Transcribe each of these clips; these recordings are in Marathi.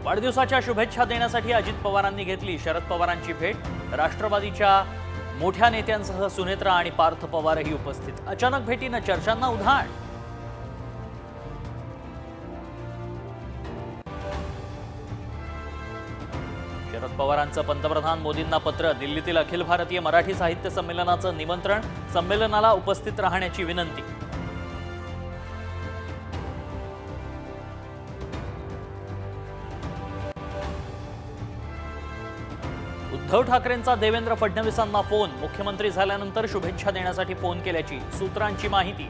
वाढदिवसाच्या शुभेच्छा देण्यासाठी अजित पवारांनी घेतली शरद पवारांची भेट। राष्ट्रवादीच्या मोठ्या नेत्यांसह सुनेत्रा आणि पार्थ पवारही उपस्थित। अचानक भेटीनं चर्चांना उधाण। शरद पवारांचं पंतप्रधान मोदींना पत्र। दिल्लीतील अखिल भारतीय मराठी साहित्य संमेलनाचं निमंत्रण। संमेलनाला उपस्थित राहण्याची विनंती। उद्धव ठाकरेंचा देवेंद्र फडणवीसांना फोन। मुख्यमंत्री झाल्यानंतर शुभेच्छा देण्यासाठी फोन केल्याची सूत्रांची माहिती।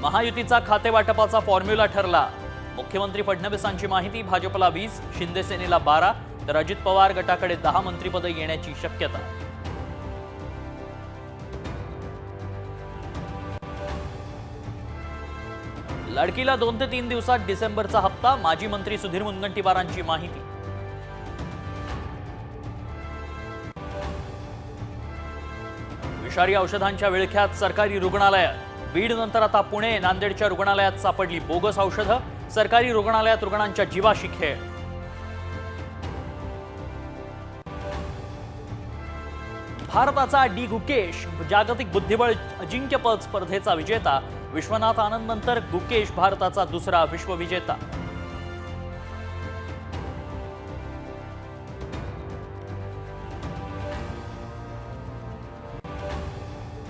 महायुतीचा खातेवाटपाचा फॉर्म्युला ठरला। मुख्यमंत्री फडणवीसांची माहिती। भाजपला 20, शिंदे सेनेला 12 तर अजित पवार गटाकडे 10 मंत्रिपदे येण्याची शक्यता। लाडकीला 2 ते 3 दिवसात डिसेंबरचा हप्ता। माजी मंत्री सुधीर मुनगंटीवारांची माहिती। विषारी औषधांच्या विळख्यात सरकारी रुग्णालयात। बीड नंतर आता पुणे, नांदेडच्या रुग्णालयात सापडली बोगस औषधं। सरकारी रुग्णालयात रुग्णांच्या जीवाशी खेळ। भारताचा डी गुकेश जागतिक बुद्धिबळ अजिंक्यपद स्पर्धेचा विजेता। विश्वनाथ आनंद नंतर गुकेश भारताचा दुसरा विश्वविजेता।